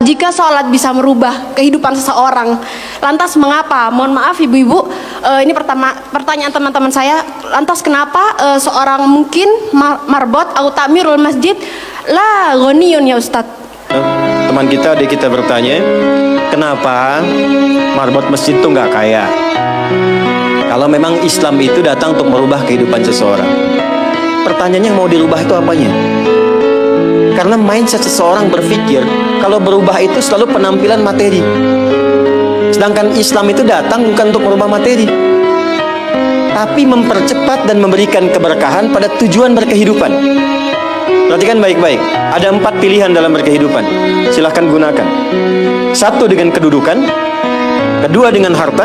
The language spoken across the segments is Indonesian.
jika sholat bisa merubah kehidupan seseorang, lantas mengapa? Mohon maaf ibu-ibu, ini pertanyaan teman-teman saya. Lantas kenapa seorang mungkin marbot atau takmirul masjid la ghaniyun ya Ustadz? Teman kita, adik kita bertanya, kenapa marbot masjid itu nggak kaya? Kalau memang Islam itu datang untuk merubah kehidupan seseorang, pertanyaannya mau dirubah itu apanya? Karena mindset seseorang berpikir kalau berubah itu selalu penampilan materi. Sedangkan Islam itu datang bukan untuk merubah materi, tapi mempercepat dan memberikan keberkahan pada tujuan berkehidupan. Perhatikan baik-baik, ada 4 pilihan dalam berkehidupan. Silahkan gunakan. 1 dengan kedudukan, 2 dengan harta,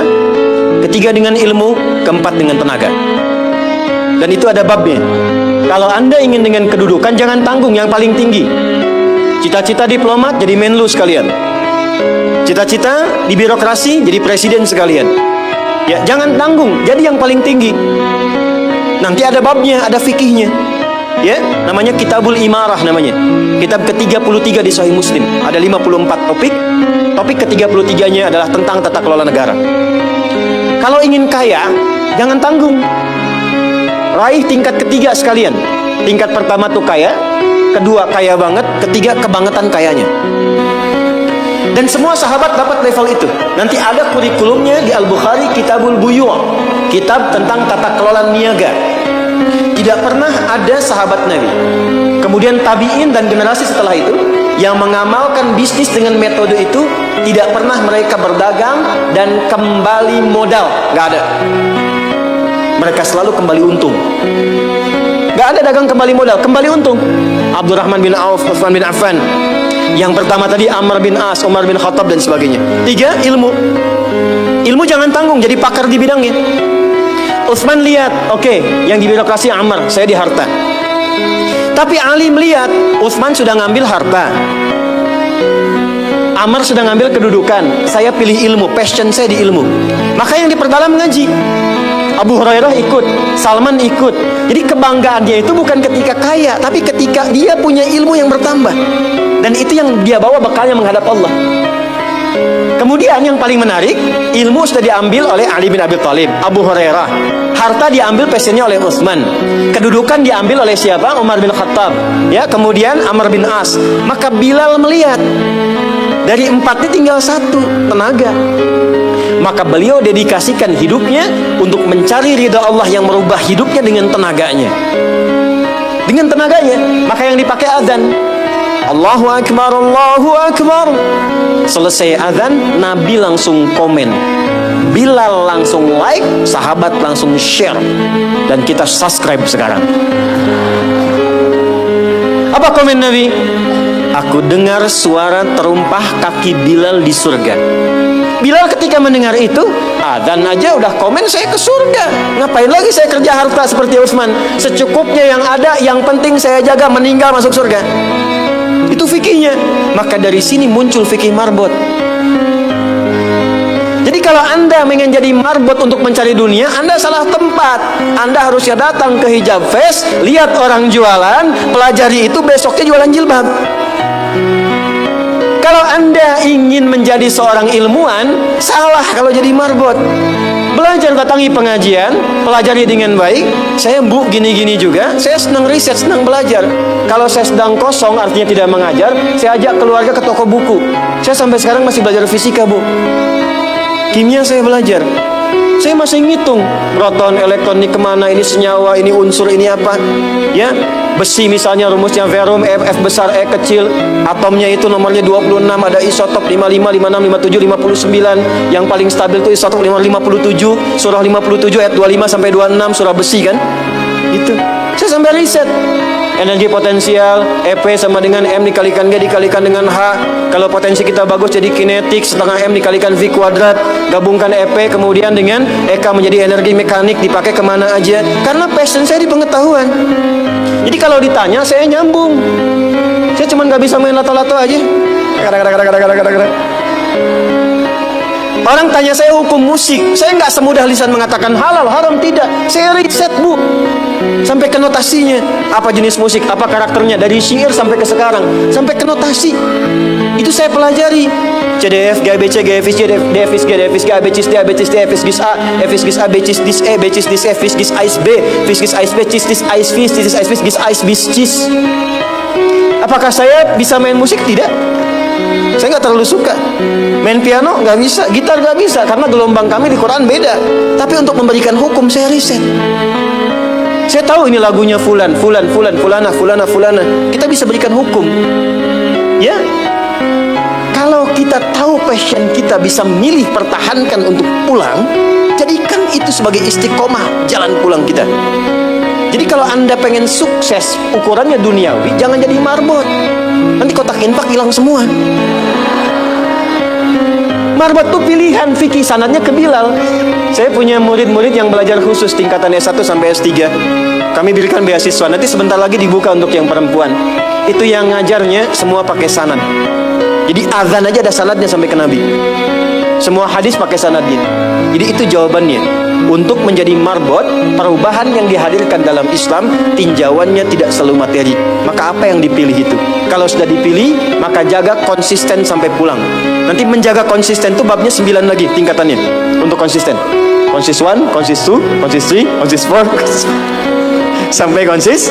3 dengan ilmu, 4 dengan tenaga. Dan itu ada babnya. Kalau Anda ingin dengan kedudukan, jangan tanggung yang paling tinggi. Cita-cita diplomat jadi menlu sekalian. Cita-cita di birokrasi jadi presiden sekalian. Ya, jangan tanggung, jadi yang paling tinggi. Nanti ada babnya, ada fikihnya. Ya, namanya Kitabul Imarah namanya. Kitab ke-33 di Sahih Muslim. Ada 54 topik. Topik ke-33-nya adalah tentang tata kelola negara. Kalau ingin kaya, jangan tanggung. Raih tingkat ketiga sekalian. Tingkat pertama tuh kaya, kedua kaya banget, ketiga kebangetan kayanya. Dan semua sahabat dapat level itu. Nanti ada kurikulumnya di Al-Bukhari, Kitabul Buyu', kitab tentang tata kelola niaga. Tidak pernah ada sahabat Nabi, kemudian tabi'in dan generasi setelah itu yang mengamalkan bisnis dengan metode itu. Tidak pernah mereka berdagang dan kembali modal, nggak ada. Mereka selalu kembali untung. Gak ada dagang kembali modal, kembali untung. Abdurrahman bin Auf, Utsman bin Affan. Yang pertama tadi Amr bin As, Umar bin Khattab dan sebagainya. 3, ilmu. Ilmu jangan tanggung, jadi pakar di bidangnya. Utsman lihat, oke, yang di birokrasi Amr, saya di harta. Tapi Ali melihat, Utsman sudah ngambil harta, Amr sudah ngambil kedudukan, saya pilih ilmu, passion saya di ilmu. Maka yang diperdalam ngaji. Abu Hurairah ikut, Salman ikut. Jadi kebanggaannya itu bukan ketika kaya, tapi ketika dia punya ilmu yang bertambah. Dan itu yang dia bawa bekalnya menghadap Allah. Kemudian yang paling menarik, ilmu sudah diambil oleh Ali bin Abi Thalib, Abu Hurairah. Harta diambil passionnya oleh Utsman. Kedudukan diambil oleh siapa? Umar bin Khattab. Ya, kemudian Amr bin As. Maka Bilal melihat, dari 4 ini tinggal 1, tenaga. Maka beliau dedikasikan hidupnya untuk mencari ridha Allah yang merubah hidupnya dengan tenaganya. Dengan tenaganya, maka yang dipakai azan. Allahu Akbar, Allahu Akbar. Selesai azan, Nabi langsung komen. Bilal langsung like, sahabat langsung share. Dan kita subscribe sekarang. Apa komen Nabi? Aku dengar suara terumpah kaki Bilal di surga. Bilal ketika mendengar itu, adzan aja udah komen saya ke surga. Ngapain lagi saya kerja harta seperti Utsman? Secukupnya yang ada, yang penting saya jaga, meninggal masuk surga. Itu fikihnya. Maka dari sini muncul fikih marbot. Jadi kalau Anda ingin jadi marbot untuk mencari dunia, Anda salah tempat. Anda harusnya datang ke Hijab Fest, lihat orang jualan, pelajari itu, besoknya jualan jilbab. Kalau Anda ingin menjadi seorang ilmuwan, salah kalau jadi marbot. Belajar, datangi pengajian, pelajari dengan baik. Saya Bu gini-gini juga, saya senang riset, senang belajar. Kalau saya sedang kosong, artinya tidak mengajar, saya ajak keluarga ke toko buku. Saya sampai sekarang masih belajar fisika Bu. Kimia saya belajar. Saya masih ngitung proton, elektron ini kemana, ini senyawa, ini unsur, ini apa. Ya, besi misalnya rumusnya verum, F besar, E kecil. Atomnya itu nomornya 26, ada isotop 55, 56, 57, 59. Yang paling stabil itu isotop 57. Surah 57 ayat 25 sampai 26, surah besi kan. Itu. Saya sampai riset. Energi potensial, EP sama dengan M dikalikan G dikalikan dengan H. Kalau potensi kita bagus jadi kinetik, setengah M dikalikan V kuadrat. Gabungkan EP kemudian dengan EK menjadi energi mekanik, dipakai kemana aja. Karena passion saya di pengetahuan. Jadi kalau ditanya saya nyambung. Saya cuma gak bisa main lato-lato aja. Orang tanya saya hukum musik, saya nggak semudah lisan mengatakan halal, haram, tidak. Saya riset, Bu, sampai ke notasinya. Apa jenis musik, apa karakternya, dari syair sampai ke sekarang, sampai ke notasi. Itu saya pelajari. CDF, GABC, GFIS, DFIS, GDFIS, GABCIS, DABCIS, DFIS, GIS A, FIS, GIS A, BCIS, DIS E, BCIS, DIS F, FIS, GIS AIS B, FIS, GIS AIS B, CIS, DIS AIS FIS, DIS AIS FIS, GIS AIS BIS, CIS. Apakah saya bisa main musik? Tidak. Saya nggak terlalu suka. Main piano nggak bisa, gitar nggak bisa, karena gelombang kami di Quran beda. Tapi untuk memberikan hukum saya riset. Saya tahu ini lagunya fulan, fulana. Kita bisa berikan hukum. Ya. Kalau kita tahu passion kita, bisa milih, pertahankan untuk pulang, jadikan itu sebagai istiqomah jalan pulang kita. Jadi kalau Anda pengen sukses, ukurannya duniawi, jangan jadi marbot. Nanti kotak infak hilang semua. Marbot itu pilihan, fikih sanadnya ke Bilal. Saya punya murid-murid yang belajar khusus tingkatan S1 sampai S3. Kami berikan beasiswa, nanti sebentar lagi dibuka untuk yang perempuan. Itu yang ngajarnya semua pakai sanad. Jadi azan aja ada sanadnya sampai ke Nabi. Semua hadis pakai sanadnya. Jadi itu jawabannya. Untuk menjadi marbot, perubahan yang dihadirkan dalam Islam, tinjauannya tidak selalu materi. Maka apa yang dipilih itu? Kalau sudah dipilih, maka jaga konsisten sampai pulang. Nanti menjaga konsisten itu babnya 9 lagi tingkatannya. Untuk konsisten, konsis 1, konsis 2, konsis 3, konsis 4, sampai konsis